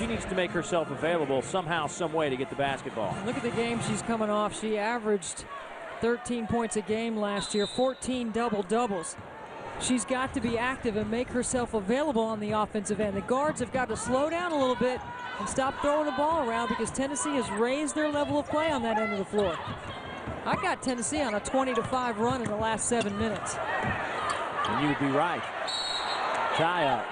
She needs to make herself available somehow, some way to get the basketball. Look at the game she's coming off. She averaged 13 points a game last year, 14 double-doubles. She's got to be active and make herself available on the offensive end. The guards have got to slow down a little bit and stop throwing the ball around because Tennessee has raised their level of play on that end of the floor. I got Tennessee on a 20-5 run in the last 7 minutes. And you would be right. Tie up.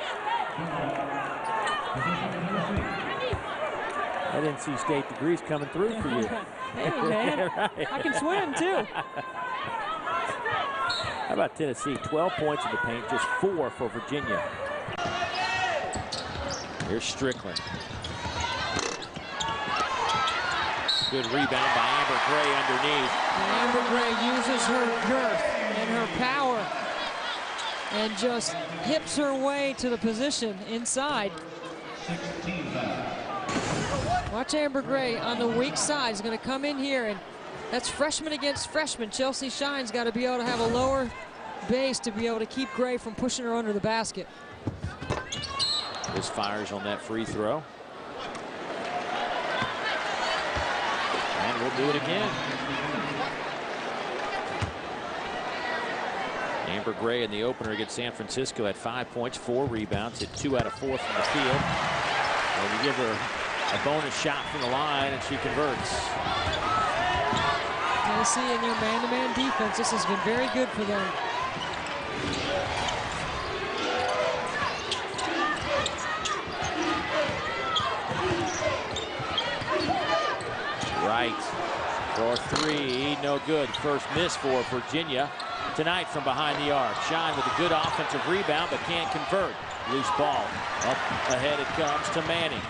That NC State degree's coming through for you. Hey, man. Right. I can swim, too. How about Tennessee? 12 points in the paint, just 4 for Virginia. Here's Strickland. Good rebound by Amber Gray underneath. And Amber Gray uses her girth and her power and just hips her way to the position inside. Watch Amber Gray on the weak side. Is going to come in here, and that's freshman against freshman. Chelsea Shine's got to be able to have a lower base to be able to keep Gray from pushing her under the basket. This fires on that free throw. And we'll do it again. Amber Gray in the opener against San Francisco had 5 points, 4 rebounds, hit 2 out of 4 from the field. And you give her a bonus shot from the line, and she converts. Tennessee in their man-to-man defense, this has been very good for them. Right for 3, no good. First miss for Virginia tonight from behind the arc. Shine with a good offensive rebound, but can't convert. Loose ball. Up ahead it comes to Manning.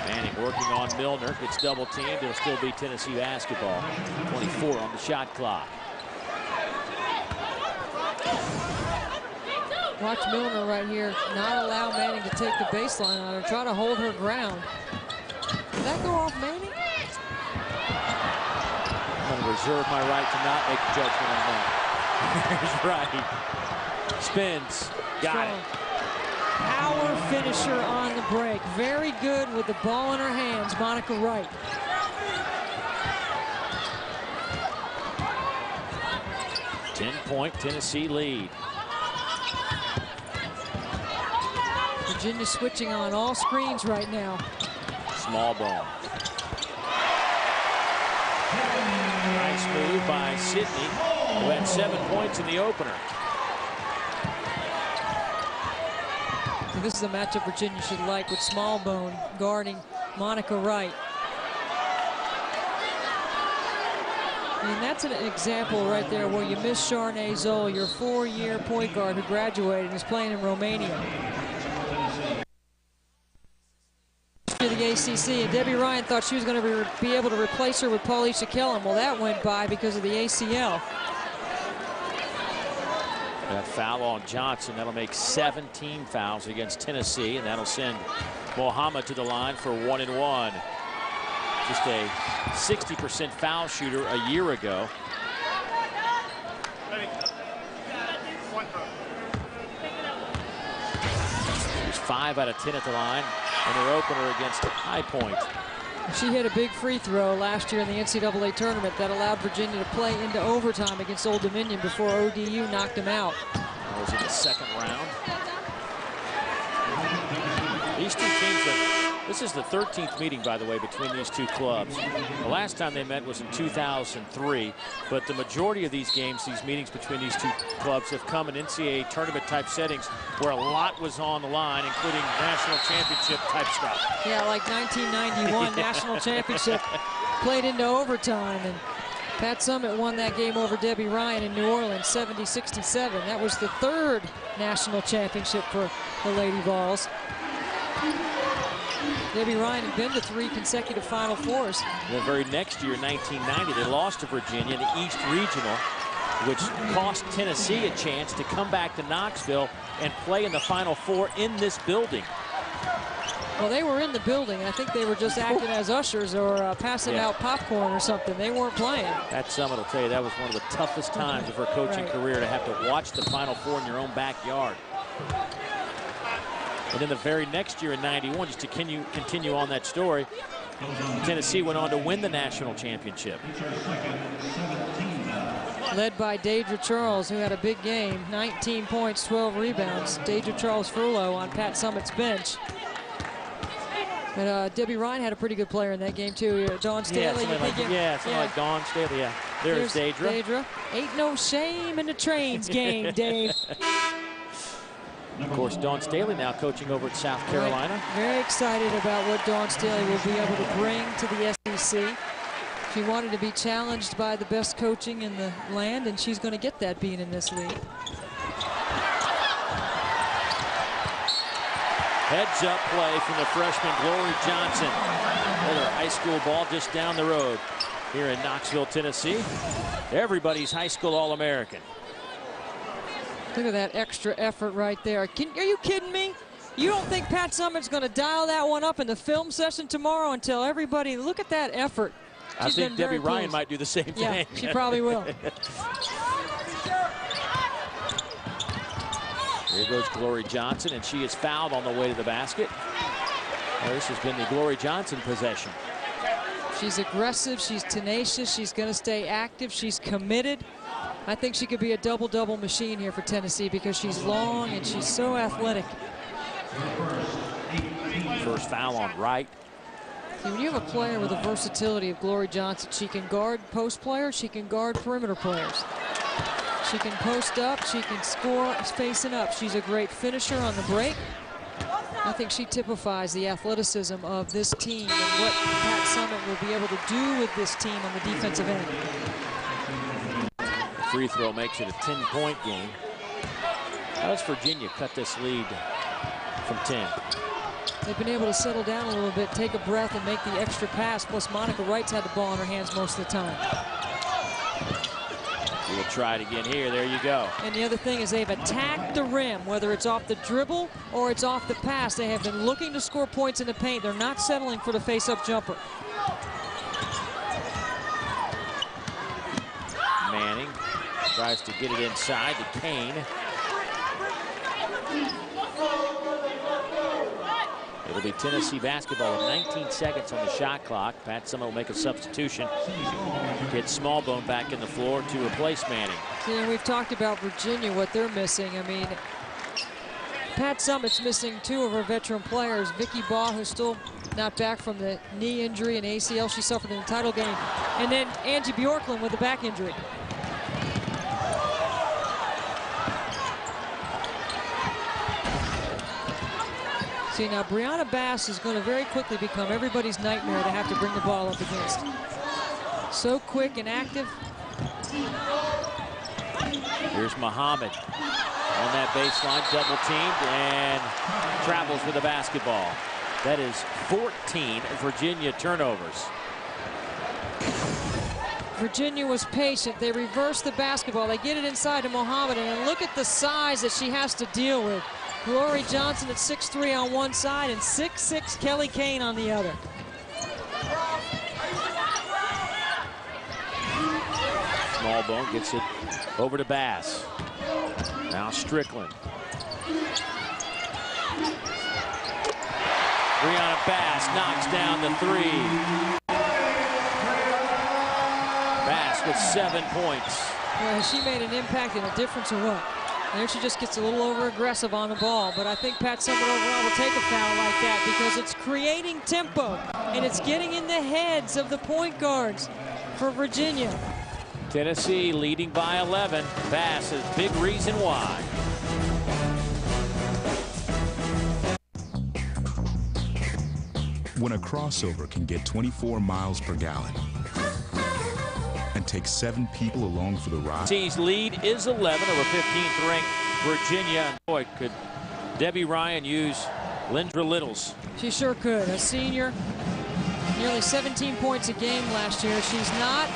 Manning working on Milner. Gets double teamed. It'll still be Tennessee basketball. 24 on the shot clock. Watch Milner right here not allow Manning to take the baseline on her. Try to hold her ground. Did that go off Manning? I'm going to reserve my right to not make a judgment on that. Here's right. Spins. Got it. Power finisher on the break. Very good with the ball in her hands, Monica Wright. Ten-point Tennessee lead. Virginia switching on all screens right now. Small ball. Nice move by Sydney, who had 7 points in the opener. This is a matchup Virginia should like with Smallbone guarding Monica Wright. And that's an example right there where you miss Charnay Zoll, your 4-year point guard who graduated and is playing in Romania. To the ACC, and Debbie Ryan thought she was going to be able to replace her with Paulisha Kellum. Well, that went by because of the ACL. That foul on Johnson, that'll make 17 fouls against Tennessee, and that'll send Mohammed to the line for 1-1. Just a 60% foul shooter a year ago. He was 5 out of 10 at the line in her opener against High Point. She hit a big free throw last year in the NCAA tournament that allowed Virginia to play into overtime against Old Dominion before ODU knocked them out. That was in the second round. These two teams, this is the 13th meeting, by the way, between these two clubs. The last time they met was in 2003, but the majority of these games, these meetings between these two clubs have come in NCAA tournament-type settings where a lot was on the line, including national championship-type stuff. Yeah, like 1991 national championship played into overtime, and Pat Summitt won that game over Debbie Ryan in New Orleans, 70-67. That was the 3rd national championship for the Lady Vols. Debbie Ryan had been to 3 consecutive Final Fours. The very next year, 1990, they lost to Virginia in the East Regional, which cost Tennessee a chance to come back to Knoxville and play in the Final Four in this building. Well, they were in the building. I think they were just acting as ushers or passing out popcorn or something. They weren't playing. Pat Summitt will tell you that was one of the toughest times of her coaching career, to have to watch the Final Four in your own backyard. And then the very next year in '91, just to continue on that story, Tennessee went on to win the national championship. Led by Deidre Charles, who had a big game, 19 points, 12 rebounds. Deidre Charles-Furlow on Pat Summitt's bench. But Debbie Ryan had a pretty good player in that game, too. Dawn Staley. Like Dawn Staley. Yeah, there's Deidre. Ain't no shame in the Trains game, Dave. Of course, Dawn Staley now coaching over at South Carolina. Right. Very excited about what Dawn Staley will be able to bring to the SEC. She wanted to be challenged by the best coaching in the land, and she's going to get that being in this league. Heads-up play from the freshman Glory Johnson. Another high school ball just down the road here in Knoxville, Tennessee. Everybody's high school All-American. Look at that extra effort right there. Are you kidding me? You don't think Pat Summitt's going to dial that one up in the film session tomorrow and tell everybody, look at that effort? I think Debbie Ryan might do the same thing. Yeah, she probably will. Here goes Glory Johnson, and she is fouled on the way to the basket. Well, this has been the Glory Johnson possession. She's aggressive, she's tenacious, she's going to stay active, she's committed. I think she could be a double-double machine here for Tennessee because she's long and she's so athletic. First foul on Wright. See, when you have a player with the versatility of Glory Johnson, she can guard post players, she can guard perimeter players. She can post up, she can score facing up. She's a great finisher on the break. I think she typifies the athleticism of this team and what Pat Summitt will be able to do with this team on the defensive end. Free throw makes it a 10-point game. How does Virginia cut this lead from 10? They've been able to settle down a little bit, take a breath, and make the extra pass. Plus, Monica Wright's had the ball in her hands most of the time. We'll try it again here. There you go. And the other thing is they've attacked the rim, whether it's off the dribble or it's off the pass. They have been looking to score points in the paint. They're not settling for the face-up jumper. Manning tries to get it inside to Kane. It'll be Tennessee basketball with 19 seconds on the shot clock. Pat Summitt will make a substitution. Get Smallbone back in the floor to replace Manning. See, and we've talked about Virginia, what they're missing. I mean, Pat Summitt's missing 2 of her veteran players. Vicky Baugh, who's still not back from the knee injury and ACL she suffered in the title game. And then Angie Bjorklund with a back injury. See, now Brianna Bass is going to very quickly become everybody's nightmare to have to bring the ball up against. So quick and active. Here's Muhammad on that baseline, double teamed, and travels with the basketball. That is 14 Virginia turnovers. Virginia was patient. They reversed the basketball. They get it inside to Muhammad, and look at the size that she has to deal with. Glory Johnson at 6'3" on one side and 6'6" Kelly Kane on the other. Smallbone gets it over to Bass. Now Strickland. Brianna Bass knocks down the 3. Bass with 7 points. Well, has she made an impact and a difference or what? There she just gets a little over-aggressive on the ball, but I think Pat Summitt overall will take a foul like that because it's creating tempo and it's getting in the heads of the point guards for Virginia. Tennessee leading by 11. Bass is big reason why. When a crossover can get 24 miles per gallon and take 7 people along for the ride. Tennessee's lead is 11 over 15th ranked Virginia. Boy, could Debbie Ryan use Lindra Littles. She sure could. A senior, nearly 17 points a game last year. She's not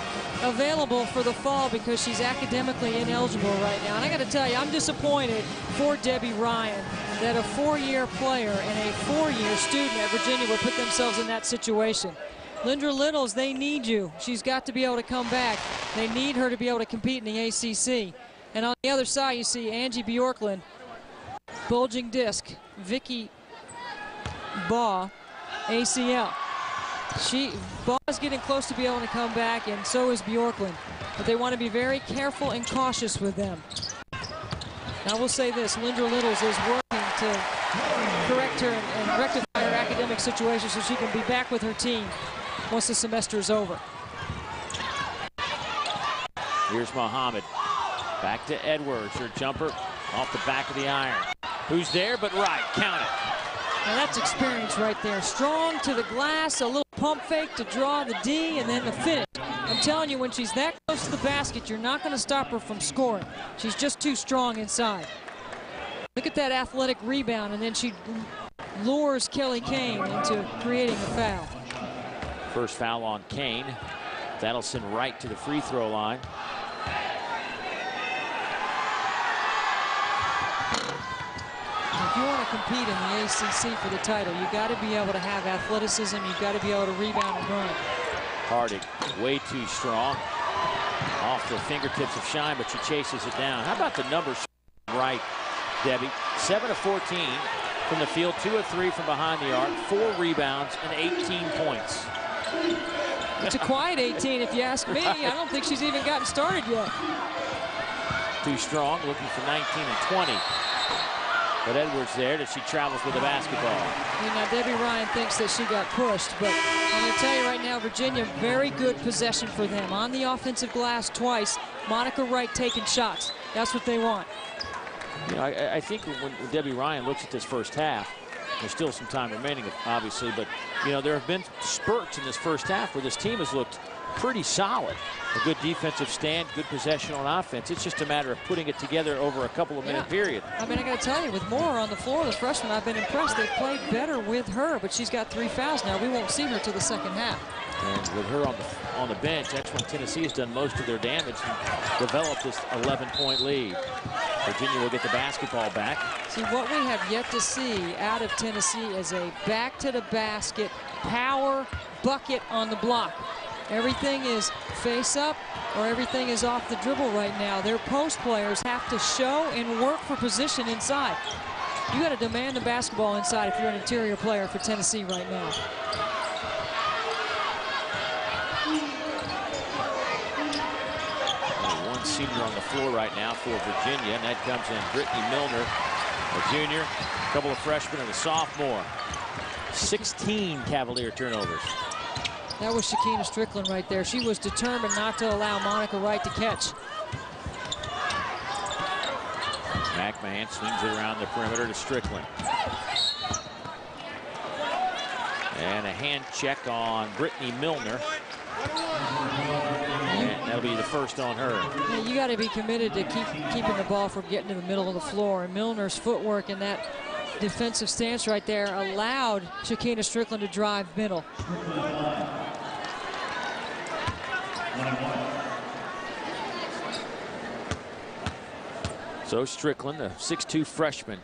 available for the fall because she's academically ineligible right now. And I got to tell you, I'm disappointed for Debbie Ryan that a 4-year player and a 4-year student at Virginia would put themselves in that situation. Lindra Littles, they need you. She's got to be able to come back. They need her to be able to compete in the ACC. And on the other side, you see Angie Bjorklund, bulging disc. Vicky Baugh, ACL. Baugh is getting close to be able to come back, and so is Bjorklund. But they want to be very careful and cautious with them. Now, I will say this, Lindra Littles is working to correct her and rectify her academic situation so she can be back with her team once the semester is over. Here's Muhammad. Back to Edwards. Her jumper off the back of the iron. Who's there but Wright? Count it. Now that's experience right there. Strong to the glass, a little pump fake to draw the D, and then the finish. I'm telling you, when she's that close to the basket, you're not going to stop her from scoring. She's just too strong inside. Look at that athletic rebound, and then she lures Kelly Kane into creating a foul. First foul on Kane. That'll send Wright to the free throw line. If you want to compete in the ACC for the title, you got to be able to have athleticism. You've got to be able to rebound and run. Hardig, way too strong. Off the fingertips of Shine, but she chases it down. How about the numbers right, Debbie? 7 of 14 from the field, 2 of 3 from behind the arc, 4 rebounds, and 18 points. It's a quiet 18, if you ask me. I don't think she's even gotten started yet. Too strong, looking for 19 and 20. But Edwards there as she travels with the basketball. Now, Debbie Ryan thinks that she got pushed, but I'm going to tell you right now, Virginia, very good possession for them. On the offensive glass twice, Monica Wright taking shots. That's what they want. You know, I think when Debbie Ryan looks at this first half, there's still some time remaining, obviously, but, you know, there have been spurts in this first half where this team has looked pretty solid. A good defensive stand, good possession on offense. It's just a matter of putting it together over a couple of minute period. I mean, I got to tell you, with Moore on the floor, the freshman, I've been impressed. They've played better with her, but she's got 3 fouls now. We won't see her till the second half. And with her on the bench, that's when Tennessee has done most of their damage and developed this 11-point lead. Virginia will get the basketball back. See, what we have yet to see out of Tennessee is a back-to-the-basket power bucket on the block. Everything is face up or everything is off the dribble right now. Their post players have to show and work for position inside. You got to demand the basketball inside if you're an interior player for Tennessee right now. One senior on the floor right now for Virginia, and that comes in Brittany Milner, a junior, a couple of freshmen and a sophomore. 16 Cavalier turnovers. That was Shakina Strickland right there. She was determined not to allow Monica Wright to catch. McMahon swings it around the perimeter to Strickland. And a hand check on Brittany Milner. And that'll be the first on her. Yeah, you got to be committed to keeping the ball from getting to the middle of the floor. And Milner's footwork and that defensive stance right there allowed Shakina Strickland to drive middle. So Strickland, a 6'2" freshman.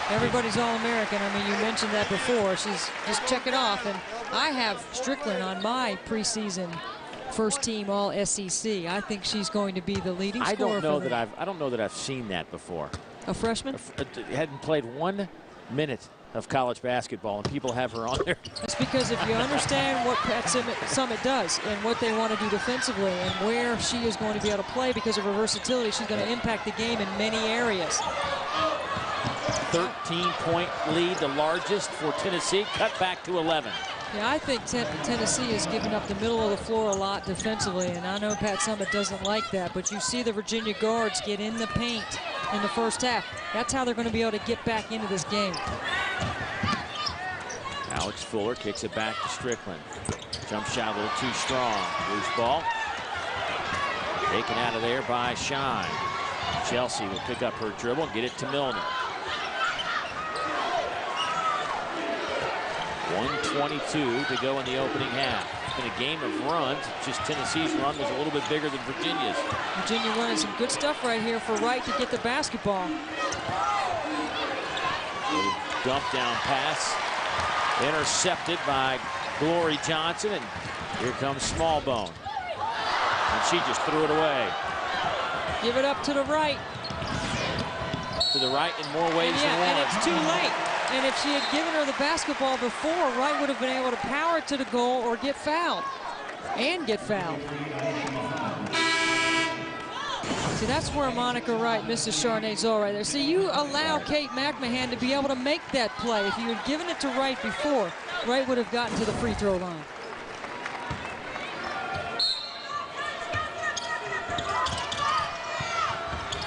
Everybody's All-American. I mean, you mentioned that before. She's just check it off. And I have Strickland on my preseason first team All-SEC. I think she's going to be the leading scorer. I don't know that I've seen that before. A freshman? Hadn't played 1 minute of college basketball, and people have her on there. It's because if you understand what Pat Summitt does and what they want to do defensively and where she is going to be able to play because of her versatility, she's going to impact the game in many areas. 13-point lead, the largest for Tennessee, cut back to 11. Yeah, I think Tennessee is giving up the middle of the floor a lot defensively, and I know Pat Summitt doesn't like that, but you see the Virginia guards get in the paint in the first half. That's how they're going to be able to get back into this game. Alex Fuller kicks it back to Strickland. Jump shot a little too strong. Loose ball. Taken out of there by Shine. Chelsea will pick up her dribble and get it to Milner. 1:22 to go in the opening half. It's been a game of runs. Just Tennessee's run was a little bit bigger than Virginia's. Virginia running some good stuff right here for Wright to get the basketball. Little dump down pass. Intercepted by Glory Johnson, and here comes Smallbone. And she just threw it away. Give it up to the right. To the right in more ways than one. And it's too late. And if she had given her the basketball before, Wright would have been able to power it to the goal or get fouled. And get fouled. See, that's where Monica Wright misses Charnay Zoll right there. See, you allow Kate McMahon to be able to make that play. If you had given it to Wright before, Wright would have gotten to the free throw line.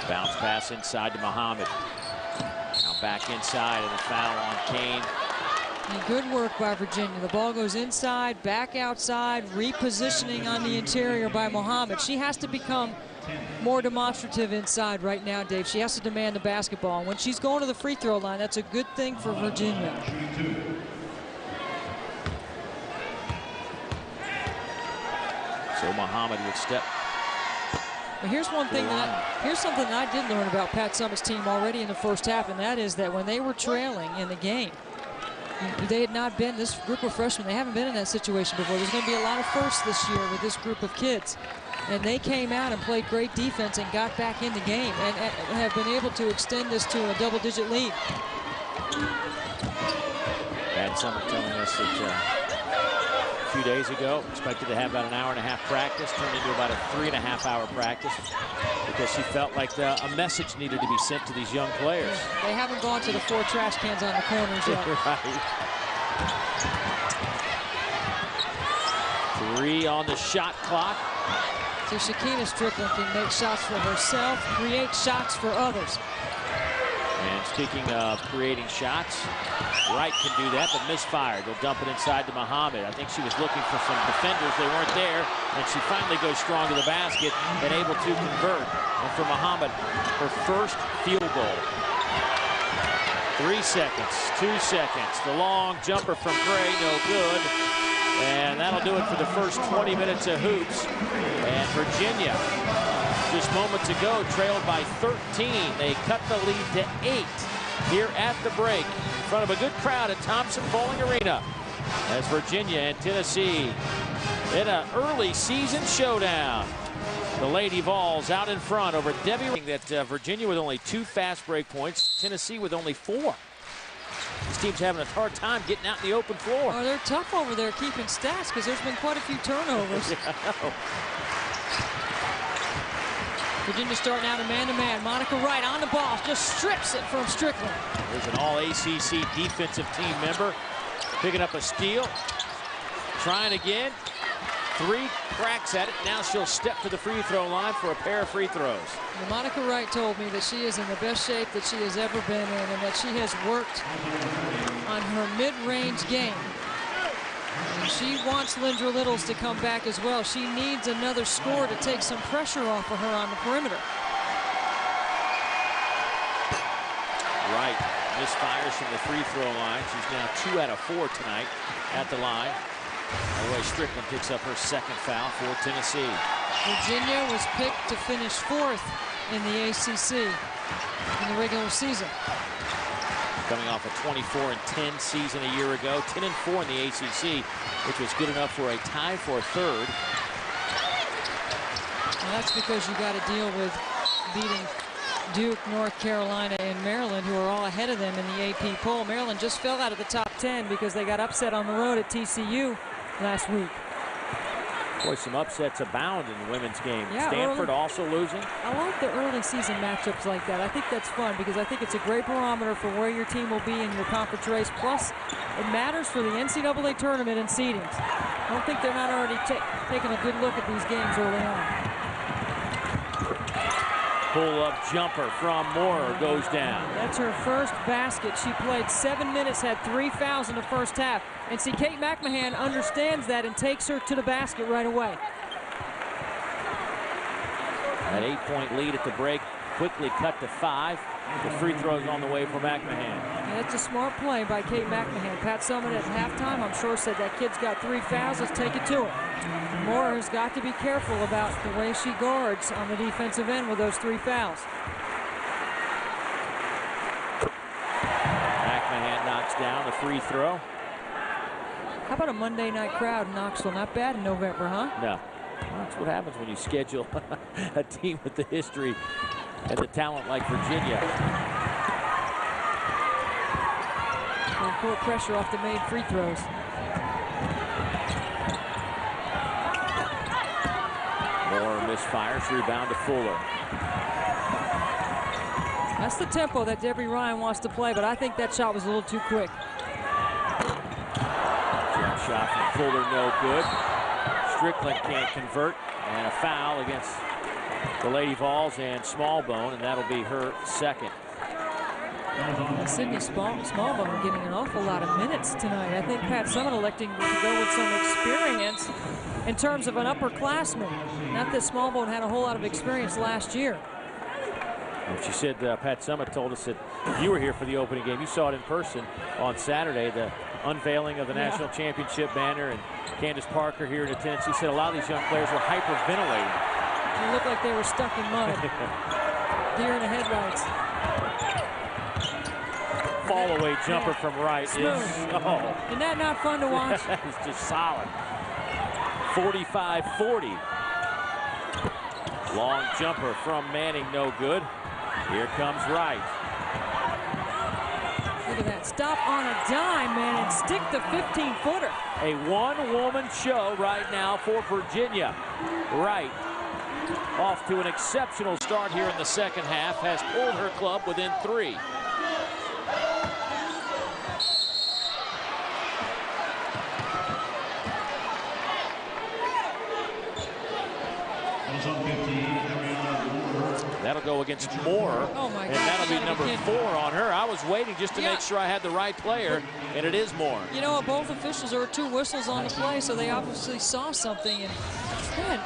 Bounce pass inside to Muhammad. Now back inside and a foul on Kane. And good work by Virginia. The ball goes inside, back outside, repositioning on the interior by Muhammad. She has to become more demonstrative inside right now, Dave. She has to demand the basketball. And when she's going to the free throw line, that's a good thing for Virginia. So Muhammad would step. But here's one thing here's something that I did learn about Pat Summitt's team already in the first half, and that is that when they were trailing in the game, they had not been, this group of freshmen, they haven't been in that situation before. There's going to be a lot of firsts this year with this group of kids. And they came out and played great defense and got back in the game and have been able to extend this to a double-digit lead. Pat Summitt telling us that a few days ago, expected to have about an hour-and-a-half practice, turned into about a 3.5-hour practice because she felt like a message needed to be sent to these young players. They haven't gone to the 4 trash cans on the corners yet. Right. 3 on the shot clock. So Shekinna Strickland can make shots for herself, create shots for others. And speaking of creating shots, Wright can do that, but misfired. They'll dump it inside to Muhammad. I think she was looking for some defenders. They weren't there, and she finally goes strong to the basket and able to convert. And for Muhammad, her first field goal. 3 seconds, 2 seconds. The long jumper from Gray, no good. And that'll do it for the first 20 minutes of hoops. And Virginia, just moments ago, trailed by 13. They cut the lead to 8 here at the break in front of a good crowd at Thompson Bowling Arena. As Virginia and Tennessee in an early season showdown. The Lady Vols out in front over Debbie. That Virginia with only 2 fast break points, Tennessee with only 4. This team's having a hard time getting out in the open floor. Oh, they're tough over there keeping stats because there's been quite a few turnovers. Yeah, I know. Virginia starting out a man-to-man. Monica Wright on the ball, just strips it from Strickland. There's an all-ACC defensive team member picking up a steal. Trying again. 3 cracks at it. Now she'll step to the free throw line for a pair of free throws. Well, Monica Wright told me that she is in the best shape that she has ever been in and that she has worked on her mid-range game. And she wants Lindra Littles to come back as well. She needs another score to take some pressure off of her on the perimeter. Wright misfires from the free throw line. She's now 2 out of 4 tonight at the line. By the way, Strickland picks up her second foul for Tennessee. Virginia was picked to finish 4th in the ACC in the regular season. Coming off a 24-10 season a year ago, 10-4 in the ACC, which was good enough for a tie for 3rd. Well, that's because you got to deal with beating Duke, North Carolina, and Maryland, who are all ahead of them in the AP poll. Maryland just fell out of the top 10 because they got upset on the road at TCU last week. Boy, some upsets abound in the women's game. Yeah, Stanford also losing. I like the early season matchups like that. I think that's fun because I think it's a great barometer for where your team will be in your conference race. Plus, it matters for the NCAA tournament and seedings. I don't think they're not already taking a good look at these games early on. Pull-up jumper from Moorer goes down. That's her first basket. She played 7 minutes, had 3 fouls in the first half. And see, Kate McMahon understands that and takes her to the basket right away. That 8-point lead at the break quickly cut to 5. The free throws on the way for McMahon. And that's a smart play by Kate McMahon. Pat Summitt at halftime, I'm sure, said that kid's got 3 fouls. Let's take it to her. Moore has got to be careful about the way she guards on the defensive end with those 3 fouls. McMahon knocks down the free throw. How about a Monday night crowd in Knoxville? Not bad in November, huh? No. Well, that's what happens when you schedule a team with the history and the talent like Virginia. court pressure off the made free throws. Moore misfires, rebound to Fuller. That's the tempo that Debbie Ryan wants to play, but I think that shot was a little too quick. Jump shot from Fuller, no good. Strickland can't convert, and a foul against the Lady Vols and Smallbone, and that'll be her second. Sydney Smallbone getting an awful lot of minutes tonight. I think Pat Summitt electing to go with some experience in terms of an upperclassman. Not that Smallbone had a whole lot of experience last year. And she said, Pat Summitt told us that you were here for the opening game. You saw it in person on Saturday, the unveiling of the national championship banner, and Candace Parker here in attendance. He said a lot of these young players were hyperventilating. They looked like they were stuck in mud. Deer in the headlights. Fall away jumper from Wright. Smooth. Isn't that not fun to watch? It's just solid. 45-40. Long jumper from Manning, no good. Here comes Wright. Look at that. Stop on a dime, man, and stick the 15-footer. A one-woman show right now for Virginia. Wright, off to an exceptional start here in the second half, has pulled her club within 3. That'll go against Moore. Oh my and God, that'll be number 4 on her. I was waiting just to make sure I had the right player, and it is Moore. You know what? Both officials, there were 2 whistles on the play, so they obviously saw something. And man,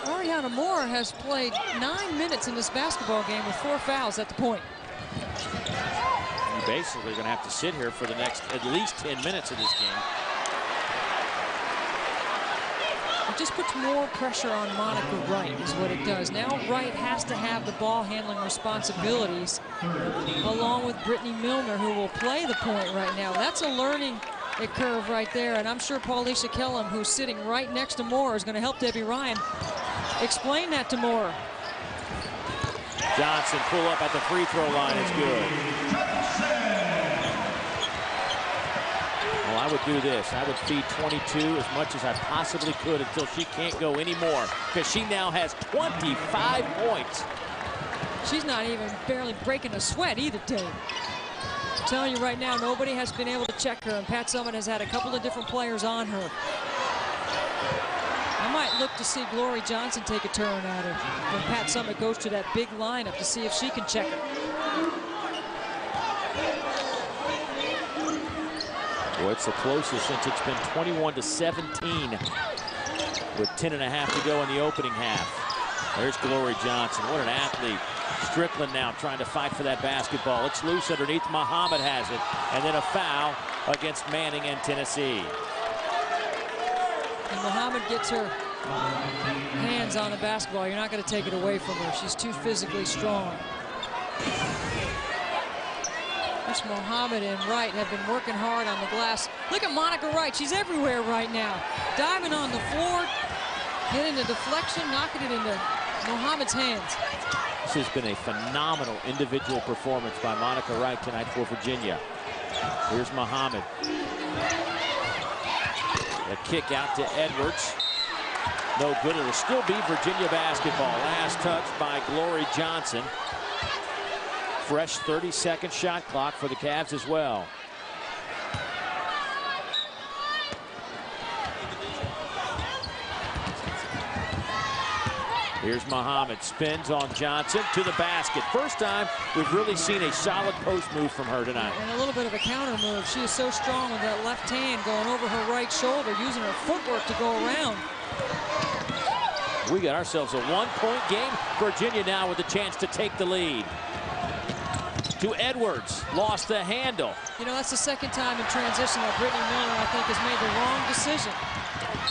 Ariana Moore has played 9 minutes in this basketball game with 4 fouls at the point. You basically going to have to sit here for the next at least 10 minutes of this game. It just puts more pressure on Monica Wright is what it does. Now Wright has to have the ball handling responsibilities along with Brittany Milner, who will play the point right now. That's a learning curve right there, and I'm sure Paulisha Kellum, who's sitting right next to Moore, is going to help Debbie Ryan explain that to Moore. Johnson pull up at the free throw line is good. Well, I would do this. I would feed 22 as much as I possibly could until she can't go anymore, because she now has 25 points. She's not even barely breaking a sweat either, Dave. I'm telling you right now, nobody has been able to check her, and Pat Summitt has had a couple of different players on her. I might look to see Glory Johnson take a turn at her when Pat Summitt goes to that big lineup to see if she can check her. Well, it's the closest since it's been 21-17 with 10.5 to go in the opening half. There's Glory Johnson. What an athlete. Strickland now trying to fight for that basketball. It's loose underneath. Muhammad has it. And then a foul against Manning and Tennessee. And Muhammad gets her hands on the basketball. You're not going to take it away from her. She's too physically strong. Coach Muhammad and Wright have been working hard on the glass. Look at Monica Wright. She's everywhere right now. Diving on the floor, getting the deflection, knocking it into Muhammad's hands. This has been a phenomenal individual performance by Monica Wright tonight for Virginia. Here's Muhammad. The kick out to Edwards. No good. It'll still be Virginia basketball. Last touch by Glory Johnson. Fresh 30-second shot clock for the Cavs as well. Here's Muhammad, spins on Johnson to the basket. First time we've really seen a solid post move from her tonight. And a little bit of a counter move. She is so strong with that left hand going over her right shoulder, using her footwork to go around. We got ourselves a one-point game. Virginia now with a chance to take the lead. To Edwards, lost the handle. You know, that's the second time in transition that Brittany Milner, I think, has made the wrong decision.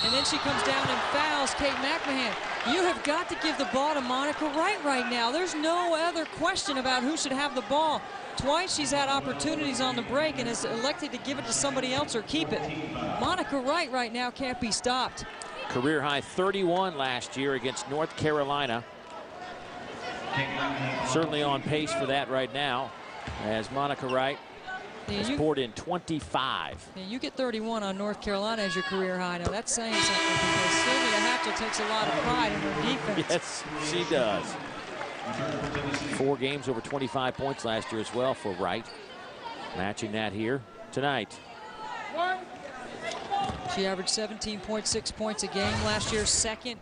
And then she comes down and fouls Kate McMahon. You have got to give the ball to Monica Wright right now. There's no other question about who should have the ball. Twice she's had opportunities on the break and has elected to give it to somebody else or keep it. Monica Wright right now can't be stopped. Career high 31 last year against North Carolina. Certainly on pace for that right now, as Monica Wright has poured in 25. Yeah, you get 31 on North Carolina as your career high. Now that's saying something because Sylvia Hatchell takes a lot of pride in her defense. Yes, she does. 4 games over 25 points last year as well for Wright. Matching that here tonight. She averaged 17.6 points a game last year, second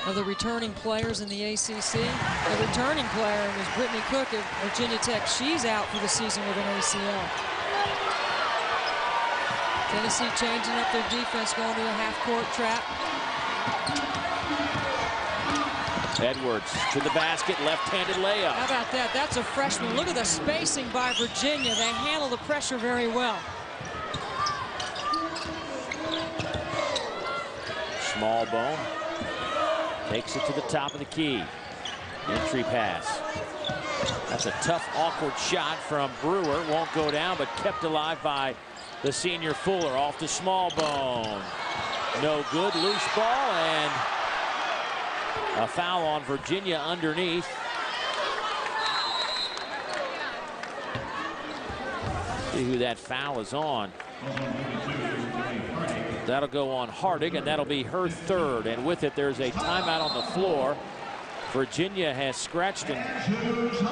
of the returning players in the ACC. The returning player was Brittany Cook of Virginia Tech. She's out for the season with an ACL. Tennessee changing up their defense, going to a half-court trap. Edwards to the basket, left-handed layup. How about that? That's a freshman. Look at the spacing by Virginia. They handle the pressure very well. Smallbone takes it to the top of the key. Entry pass. That's a tough, awkward shot from Brewer. Won't go down, but kept alive by the senior Fuller. Off to Smallbone. No good. Loose ball, and a foul on Virginia underneath. See who that foul is on. That'll go on Hardig, and that'll be her third. And with it, there's a timeout on the floor. Virginia has scratched and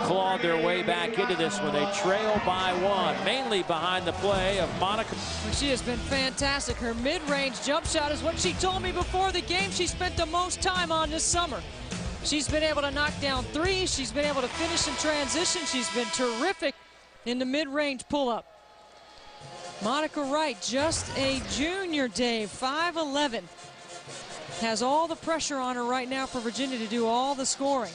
clawed their way back into this when they trail by 1, mainly behind the play of Monica. She has been fantastic. Her mid-range jump shot is what she told me before the game she spent the most time on this summer. She's been able to knock down threes. She's been able to finish in transition. She's been terrific in the mid-range pull-up. Monica Wright, just a junior, Dave, 5'11". Has all the pressure on her right now for Virginia to do all the scoring.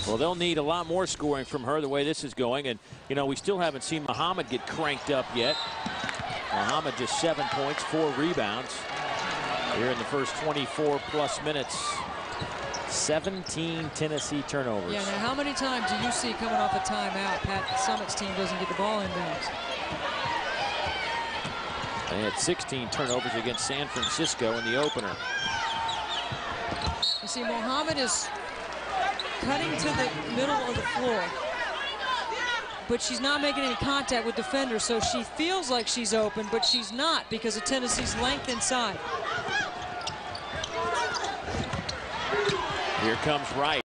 Well, they'll need a lot more scoring from her the way this is going. And, you know, we still haven't seen Muhammad get cranked up yet. Muhammad just 7 points, 4 rebounds here in the first 24+ minutes. 17 Tennessee turnovers. Yeah, now how many times do you see coming off a timeout, Pat Summitt's team doesn't get the ball inbounds? They had 16 turnovers against San Francisco in the opener. You see, Muhammad is cutting to the middle of the floor, but she's not making any contact with defenders, so she feels like she's open, but she's not because of Tennessee's length inside. Here comes Wright.